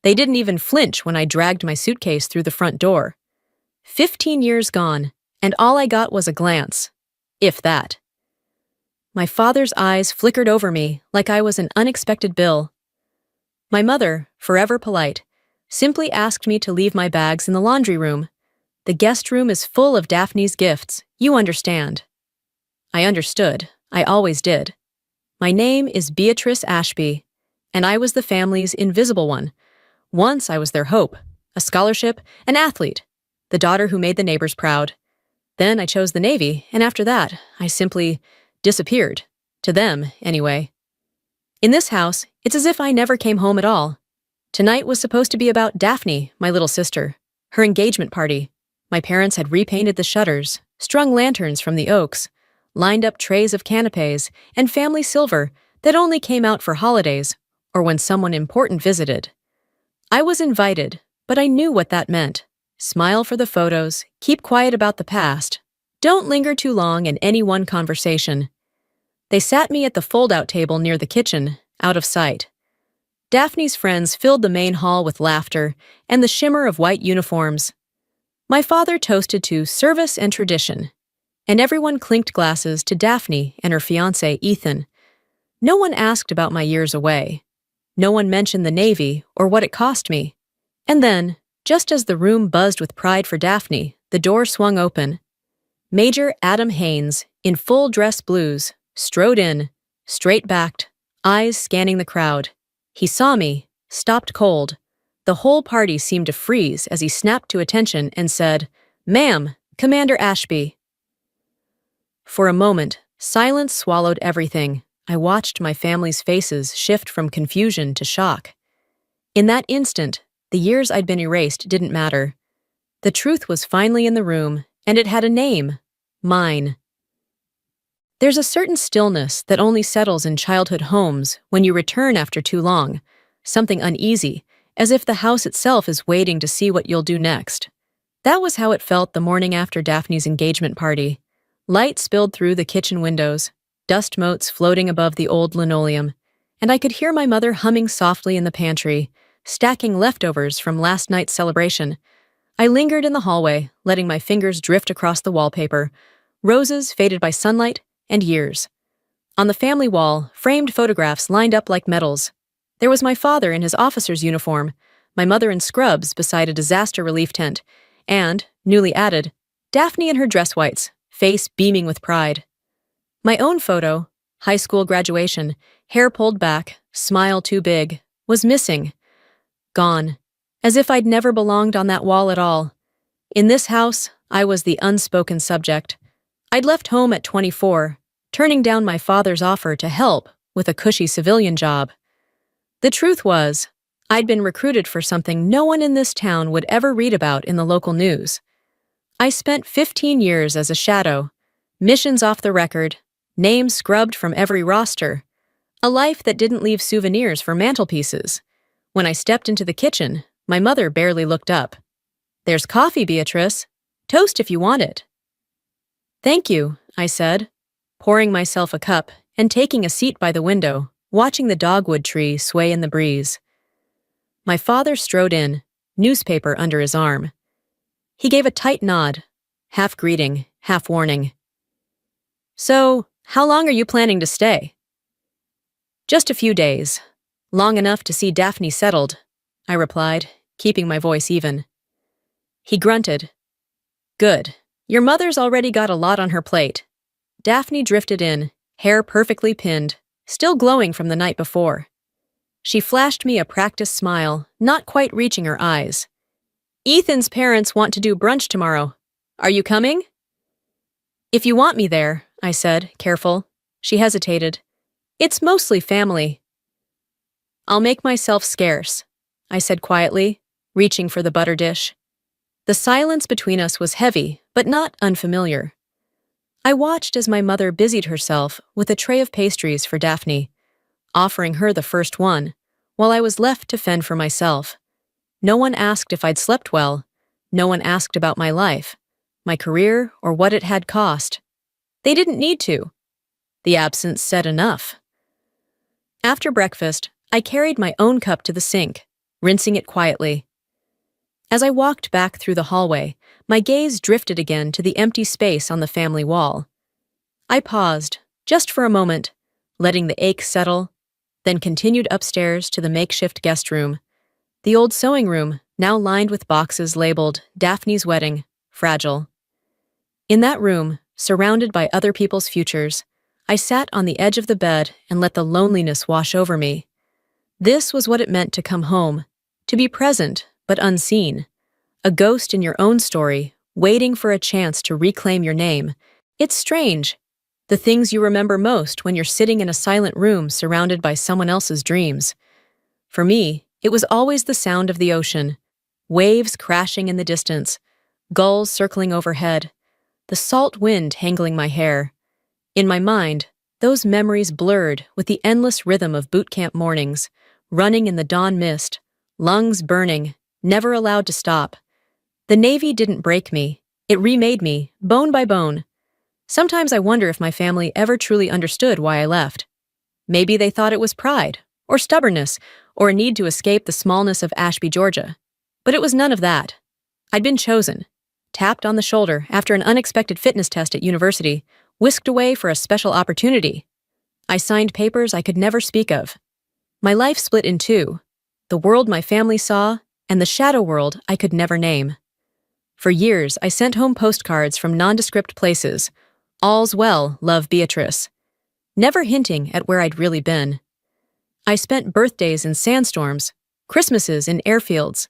They didn't even flinch when I dragged my suitcase through the front door. 15 years gone, and all I got was a glance. If that. My father's eyes flickered over me like I was an unexpected bill. My mother, forever polite, simply asked me to leave my bags in the laundry room. The guest room is full of Daphne's gifts, you understand. I understood. I always did. My name is Beatrice Ashby, and I was the family's invisible one. Once I was their hope, a scholarship, an athlete, the daughter who made the neighbors proud. Then I chose the Navy, and after that, I simply disappeared. To them, anyway. In this house, it's as if I never came home at all. Tonight was supposed to be about Daphne, my little sister, her engagement party. My parents had repainted the shutters, strung lanterns from the oaks, lined up trays of canapes and family silver that only came out for holidays or when someone important visited. I was invited, but I knew what that meant. Smile for the photos, keep quiet about the past. Don't linger too long in any one conversation. They sat me at the fold-out table near the kitchen, out of sight. Daphne's friends filled the main hall with laughter and the shimmer of white uniforms. My father toasted to service and tradition, and everyone clinked glasses to Daphne and her fiancé, Ethan. No one asked about my years away. No one mentioned the Navy or what it cost me. And then, just as the room buzzed with pride for Daphne, the door swung open. Major Adam Haynes, in full dress blues, strode in, straight-backed, eyes scanning the crowd. He saw me, stopped cold. The whole party seemed to freeze as he snapped to attention and said, "Ma'am, Commander Ashby." For a moment, silence swallowed everything. I watched my family's faces shift from confusion to shock. In that instant, the years I'd been erased didn't matter. The truth was finally in the room, and it had a name. Mine. There's a certain stillness that only settles in childhood homes when you return after too long, something uneasy, as if the house itself is waiting to see what you'll do next. That was how it felt the morning after Daphne's engagement party. Light spilled through the kitchen windows, dust motes floating above the old linoleum, and I could hear my mother humming softly in the pantry, stacking leftovers from last night's celebration. I lingered in the hallway, letting my fingers drift across the wallpaper, roses faded by sunlight and years. On the family wall, framed photographs lined up like medals. There was my father in his officer's uniform, my mother in scrubs beside a disaster relief tent, and, newly added, Daphne in her dress whites, face beaming with pride. My own photo, high school graduation, hair pulled back, smile too big, was missing. Gone. As if I'd never belonged on that wall at all. In this house, I was the unspoken subject. I'd left home at 24, turning down my father's offer to help with a cushy civilian job. The truth was, I'd been recruited for something no one in this town would ever read about in the local news. I spent 15 years as a shadow, missions off the record, names scrubbed from every roster, a life that didn't leave souvenirs for mantelpieces. When I stepped into the kitchen, my mother barely looked up. "There's coffee, Beatrice. Toast if you want it." "Thank you," I said, pouring myself a cup and taking a seat by the window, watching the dogwood tree sway in the breeze. My father strode in, newspaper under his arm. He gave a tight nod, half greeting, half warning. "So, how long are you planning to stay?" "Just a few days. Long enough to see Daphne settled," I replied, keeping my voice even. He grunted. "Good. Your mother's already got a lot on her plate." Daphne drifted in, hair perfectly pinned, still glowing from the night before. She flashed me a practiced smile, not quite reaching her eyes. "Ethan's parents want to do brunch tomorrow. Are you coming?" "If you want me there," I said, careful. She hesitated. "It's mostly family." "I'll make myself scarce," I said quietly, reaching for the butter dish. The silence between us was heavy, but not unfamiliar. I watched as my mother busied herself with a tray of pastries for Daphne, offering her the first one, while I was left to fend for myself. No one asked if I'd slept well. No one asked about my life, my career, or what it had cost. They didn't need to. The absence said enough. After breakfast, I carried my own cup to the sink, rinsing it quietly. As I walked back through the hallway, my gaze drifted again to the empty space on the family wall. I paused, just for a moment, letting the ache settle, then continued upstairs to the makeshift guest room. The old sewing room, now lined with boxes labeled Daphne's Wedding, Fragile. In that room, surrounded by other people's futures, I sat on the edge of the bed and let the loneliness wash over me. This was what it meant to come home, to be present but unseen, a ghost in your own story, waiting for a chance to reclaim your name. It's strange, the things you remember most when you're sitting in a silent room surrounded by someone else's dreams. For me, it was always the sound of the ocean, waves crashing in the distance, gulls circling overhead, the salt wind tangling my hair. In my mind, those memories blurred with the endless rhythm of boot camp mornings, running in the dawn mist, lungs burning, never allowed to stop. The Navy didn't break me, it remade me, bone by bone. Sometimes I wonder if my family ever truly understood why I left. Maybe they thought it was pride, or stubbornness, or a need to escape the smallness of Ashby, Georgia. But it was none of that. I'd been chosen, tapped on the shoulder after an unexpected fitness test at university, whisked away for a special opportunity. I signed papers I could never speak of. My life split in two, the world my family saw and the shadow world I could never name. For years, I sent home postcards from nondescript places. All's well, love Beatrice. Never hinting at where I'd really been. I spent birthdays in sandstorms, Christmases in airfields.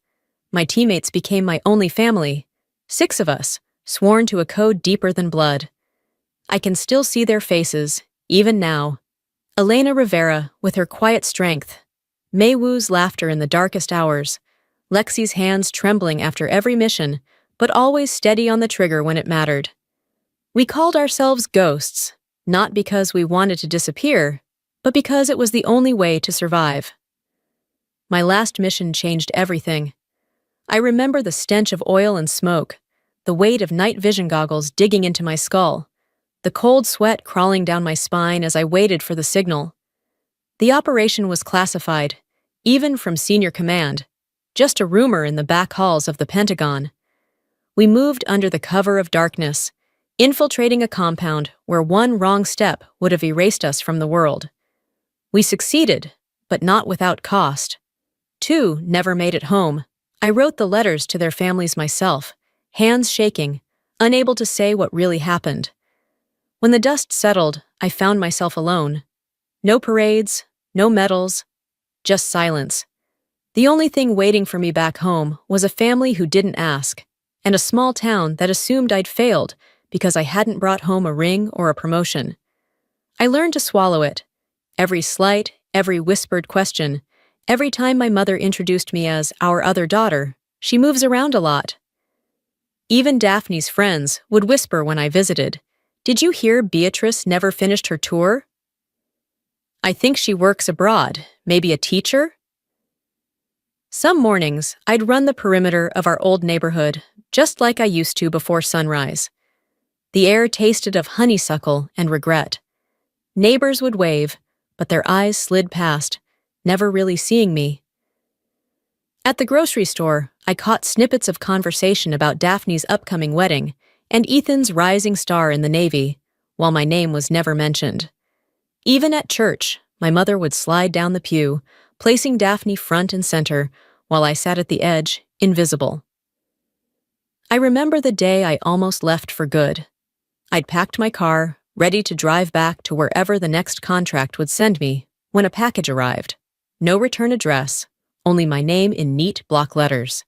My teammates became my only family, 6 of us, sworn to a code deeper than blood. I can still see their faces, even now. Elena Rivera with her quiet strength, Mei Wu's laughter in the darkest hours, Lexi's hands trembling after every mission, but always steady on the trigger when it mattered. We called ourselves ghosts, not because we wanted to disappear, but because it was the only way to survive. My last mission changed everything. I remember the stench of oil and smoke, the weight of night vision goggles digging into my skull, the cold sweat crawling down my spine as I waited for the signal. The operation was classified, even from senior command, just a rumor in the back halls of the Pentagon. We moved under the cover of darkness, infiltrating a compound where one wrong step would have erased us from the world. We succeeded, but not without cost. 2 never made it home. I wrote the letters to their families myself, hands shaking, unable to say what really happened. When the dust settled, I found myself alone. No parades, no medals, just silence. The only thing waiting for me back home was a family who didn't ask, and a small town that assumed I'd failed because I hadn't brought home a ring or a promotion. I learned to swallow it. Every slight, every whispered question, every time my mother introduced me as our other daughter, she moves around a lot. Even Daphne's friends would whisper when I visited, "Did you hear Beatrice never finished her tour? I think she works abroad, maybe a teacher?" Some mornings, I'd run the perimeter of our old neighborhood, just like I used to before sunrise. The air tasted of honeysuckle and regret. Neighbors would wave, but their eyes slid past, never really seeing me. At the grocery store, I caught snippets of conversation about Daphne's upcoming wedding and Ethan's rising star in the Navy, while my name was never mentioned. Even at church, my mother would slide down the pew, placing Daphne front and center, while I sat at the edge, invisible. I remember the day I almost left for good. I'd packed my car, ready to drive back to wherever the next contract would send me, when a package arrived. No return address, only my name in neat block letters.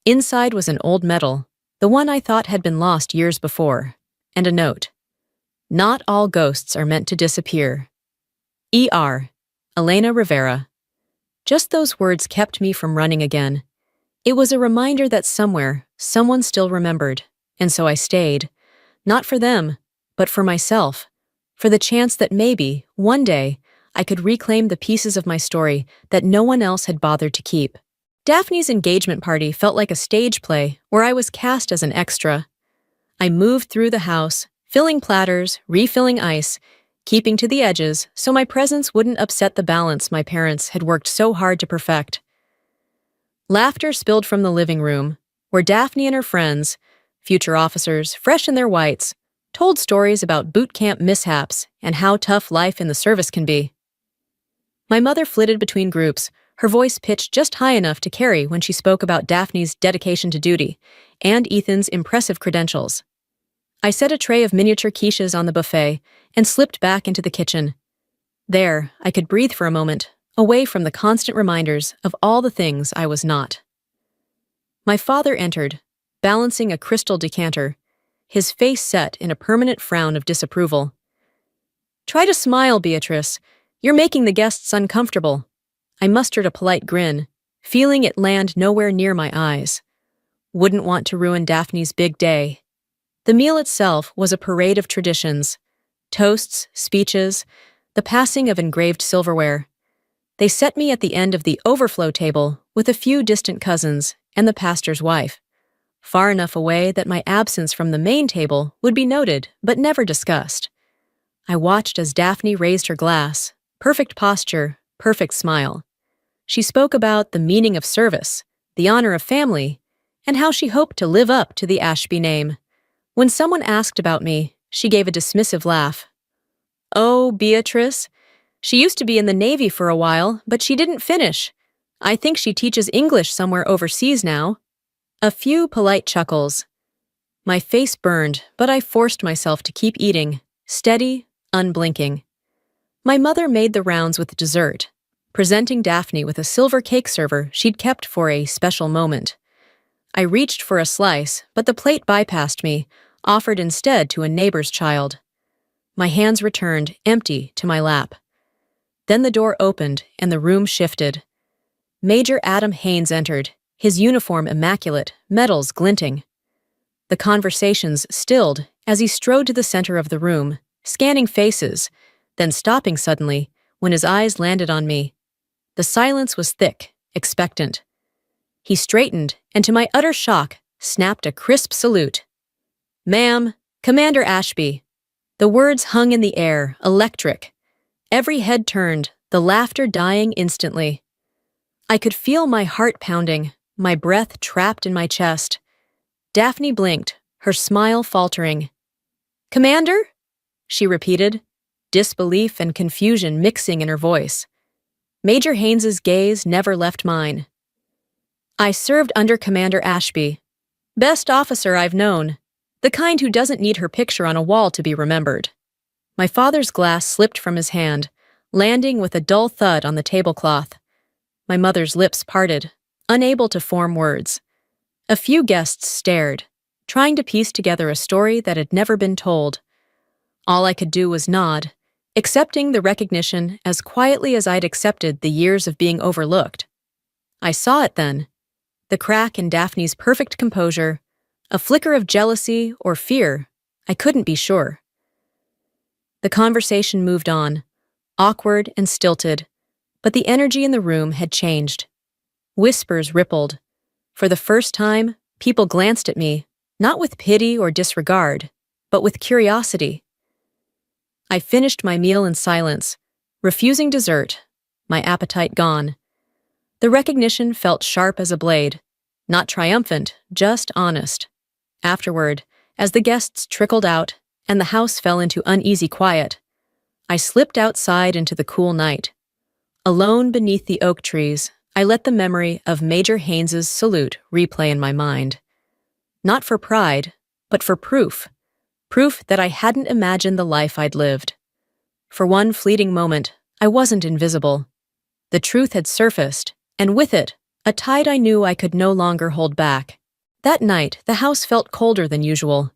Inside was an old medal, the one I thought had been lost years before, and a note. Not all ghosts are meant to disappear. E.R. Elena Rivera. Just those words kept me from running again. It was a reminder that somewhere, someone still remembered, and so I stayed. Not for them, but for myself, for the chance that maybe, one day, I could reclaim the pieces of my story that no one else had bothered to keep. Daphne's engagement party felt like a stage play where I was cast as an extra. I moved through the house, filling platters, refilling ice, keeping to the edges so my presence wouldn't upset the balance my parents had worked so hard to perfect. Laughter spilled from the living room, where Daphne and her friends, future officers, fresh in their whites, told stories about boot camp mishaps and how tough life in the service can be. My mother flitted between groups, her voice pitched just high enough to carry when she spoke about Daphne's dedication to duty and Ethan's impressive credentials. I set a tray of miniature quiches on the buffet and slipped back into the kitchen. There, I could breathe for a moment, away from the constant reminders of all the things I was not. My father entered, balancing a crystal decanter, his face set in a permanent frown of disapproval. "Try to smile, Beatrice. You're making the guests uncomfortable." I mustered a polite grin, feeling it land nowhere near my eyes. Wouldn't want to ruin Daphne's big day. The meal itself was a parade of traditions. Toasts, speeches, the passing of engraved silverware. They set me at the end of the overflow table with a few distant cousins and the pastor's wife, far enough away that my absence from the main table would be noted but never discussed. I watched as Daphne raised her glass, perfect posture, perfect smile. She spoke about the meaning of service, the honor of family, and how she hoped to live up to the Ashby name. When someone asked about me, she gave a dismissive laugh. "Oh, Beatrice. She used to be in the Navy for a while, but she didn't finish. I think she teaches English somewhere overseas now." A few polite chuckles. My face burned, but I forced myself to keep eating, steady, unblinking. My mother made the rounds with dessert, presenting Daphne with a silver cake server she'd kept for a special moment. I reached for a slice, but the plate bypassed me, offered instead to a neighbor's child. My hands returned, empty, to my lap. Then the door opened and the room shifted. Major Adam Haynes entered, his uniform immaculate, medals glinting. The conversations stilled as he strode to the center of the room, scanning faces, then stopping suddenly when his eyes landed on me. The silence was thick, expectant. He straightened and, to my utter shock, snapped a crisp salute. "Ma'am, Commander Ashby." The words hung in the air, electric. Every head turned, the laughter dying instantly. I could feel my heart pounding, my breath trapped in my chest. Daphne blinked, her smile faltering. "Commander?" she repeated, disbelief and confusion mixing in her voice. Major Haynes's gaze never left mine. "I served under Commander Ashby. Best officer I've known. The kind who doesn't need her picture on a wall to be remembered." My father's glass slipped from his hand, landing with a dull thud on the tablecloth. My mother's lips parted, unable to form words. A few guests stared, trying to piece together a story that had never been told. All I could do was nod, accepting the recognition as quietly as I'd accepted the years of being overlooked. I saw it then, the crack in Daphne's perfect composure, a flicker of jealousy or fear, I couldn't be sure. The conversation moved on, awkward and stilted, but the energy in the room had changed. Whispers rippled. For the first time, people glanced at me, not with pity or disregard, but with curiosity. I finished my meal in silence, refusing dessert, my appetite gone. The recognition felt sharp as a blade, not triumphant, just honest. Afterward, as the guests trickled out and the house fell into uneasy quiet, I slipped outside into the cool night. Alone beneath the oak trees, I let the memory of Major Haynes's salute replay in my mind. Not for pride, but for proof. Proof that I hadn't imagined the life I'd lived. For one fleeting moment, I wasn't invisible. The truth had surfaced, and with it, a tide I knew I could no longer hold back. That night, the house felt colder than usual.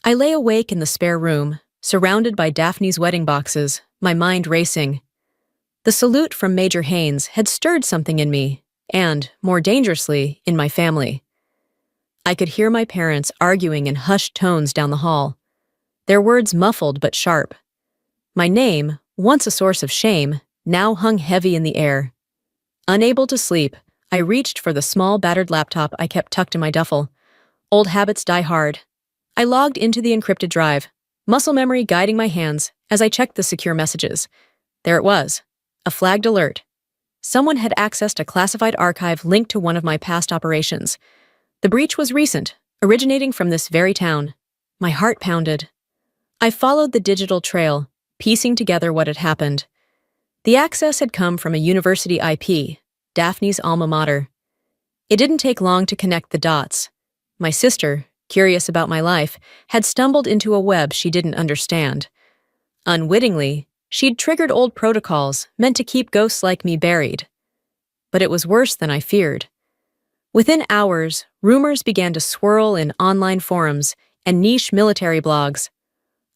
I lay awake in the spare room, surrounded by Daphne's wedding boxes, my mind racing. The salute from Major Haynes had stirred something in me, and, more dangerously, in my family. I could hear my parents arguing in hushed tones down the hall, their words muffled but sharp. My name, once a source of shame, now hung heavy in the air. Unable to sleep, I reached for the small battered laptop I kept tucked in my duffel. Old habits die hard. I logged into the encrypted drive, muscle memory guiding my hands as I checked the secure messages. There it was, a flagged alert. Someone had accessed a classified archive linked to one of my past operations. The breach was recent, originating from this very town. My heart pounded. I followed the digital trail, piecing together what had happened. The access had come from a university IP, Daphne's alma mater. It didn't take long to connect the dots. My sister, curious about my life, had stumbled into a web she didn't understand. Unwittingly, she'd triggered old protocols meant to keep ghosts like me buried. But it was worse than I feared. Within hours, rumors began to swirl in online forums and niche military blogs.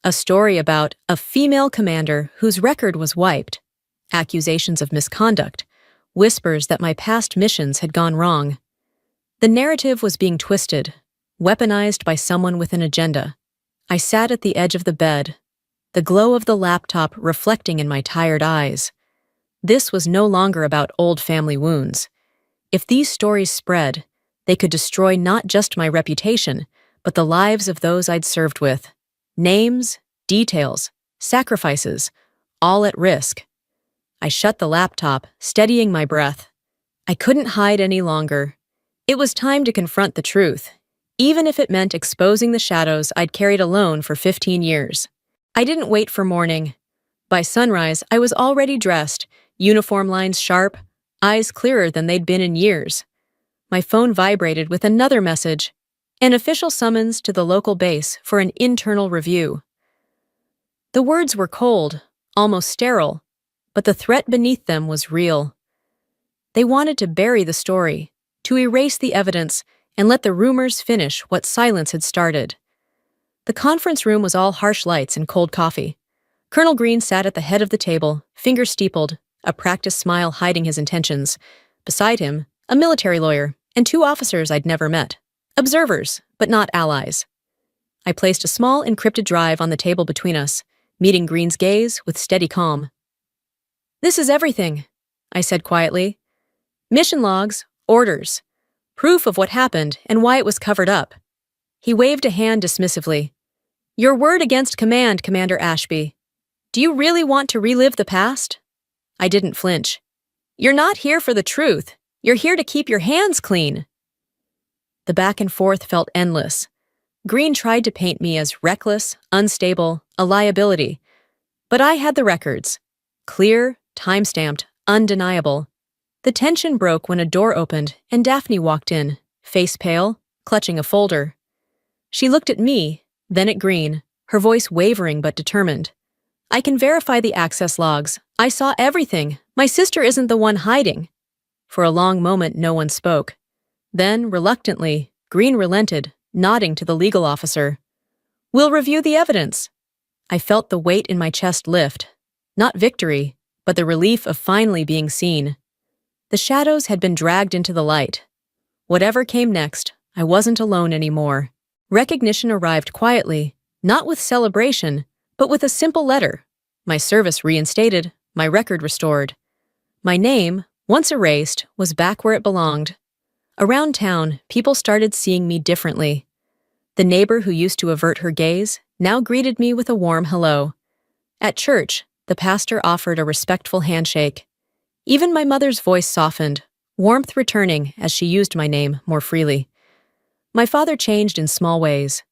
A story about a female commander whose record was wiped, accusations of misconduct, whispers that my past missions had gone wrong. The narrative was being twisted, weaponized by someone with an agenda. I sat at the edge of the bed, the glow of the laptop reflecting in my tired eyes. This was no longer about old family wounds. If these stories spread, they could destroy not just my reputation, but the lives of those I'd served with. Names, details, sacrifices, all at risk. I shut the laptop, steadying my breath. I couldn't hide any longer. It was time to confront the truth, even if it meant exposing the shadows I'd carried alone for 15 years. I didn't wait for morning. By sunrise, I was already dressed, uniform lines sharp, eyes clearer than they'd been in years. My phone vibrated with another message, an official summons to the local base for an internal review. The words were cold, almost sterile, but the threat beneath them was real. They wanted to bury the story, to erase the evidence, and let the rumors finish what silence had started. The conference room was all harsh lights and cold coffee. Colonel Green sat at the head of the table, fingers steepled, a practiced smile hiding his intentions. Beside him, a military lawyer, and 2 officers I'd never met. Observers, but not allies. I placed a small encrypted drive on the table between us, meeting Green's gaze with steady calm. "This is everything," I said quietly. "Mission logs, orders, proof of what happened and why it was covered up." He waved a hand dismissively. "Your word against command, Commander Ashby. Do you really want to relive the past?" I didn't flinch. "You're not here for the truth. You're here to keep your hands clean." The back and forth felt endless. Green tried to paint me as reckless, unstable, a liability. But I had the records. Clear, time-stamped, undeniable. The tension broke when a door opened and Daphne walked in, face pale, clutching a folder. She looked at me, then at Green, her voice wavering but determined. "I can verify the access logs. I saw everything. My sister isn't the one hiding." For a long moment, no one spoke. Then, reluctantly, Green relented, nodding to the legal officer. "We'll review the evidence." I felt the weight in my chest lift. Not victory, but the relief of finally being seen. The shadows had been dragged into the light. Whatever came next, I wasn't alone anymore. Recognition arrived quietly, not with celebration, but with a simple letter. My service reinstated, my record restored. My name, once erased, was back where it belonged. Around town, people started seeing me differently. The neighbor who used to avert her gaze now greeted me with a warm hello. At church, the pastor offered a respectful handshake. Even my mother's voice softened, warmth returning as she used my name more freely. My father changed in small ways.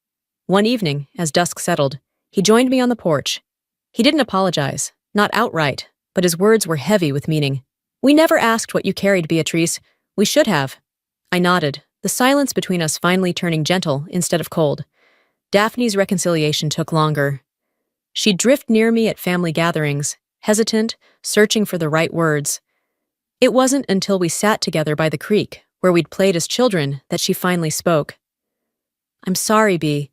One evening, as dusk settled, he joined me on the porch. He didn't apologize, not outright, but his words were heavy with meaning. "We never asked what you carried, Beatrice. We should have." I nodded, the silence between us finally turning gentle instead of cold. Daphne's reconciliation took longer. She'd drift near me at family gatherings, hesitant, searching for the right words. It wasn't until we sat together by the creek, where we'd played as children, that she finally spoke. "I'm sorry, Bea.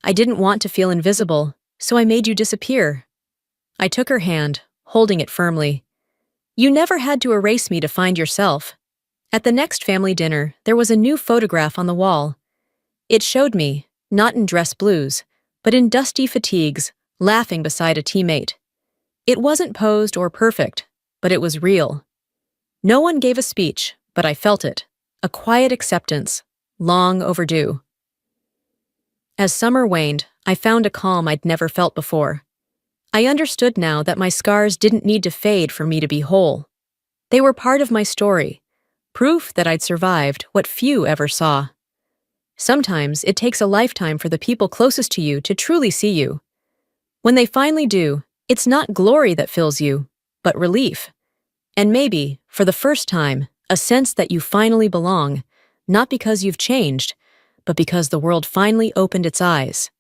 I didn't want to feel invisible, so I made you disappear." I took her hand, holding it firmly. "You never had to erase me to find yourself." At the next family dinner, there was a new photograph on the wall. It showed me, not in dress blues, but in dusty fatigues, laughing beside a teammate. It wasn't posed or perfect, but it was real. No one gave a speech, but I felt it. A quiet acceptance, long overdue. As summer waned, I found a calm I'd never felt before. I understood now that my scars didn't need to fade for me to be whole. They were part of my story, proof that I'd survived what few ever saw. Sometimes it takes a lifetime for the people closest to you to truly see you. When they finally do, it's not glory that fills you, but relief. And maybe, for the first time, a sense that you finally belong, not because you've changed, but because the world finally opened its eyes.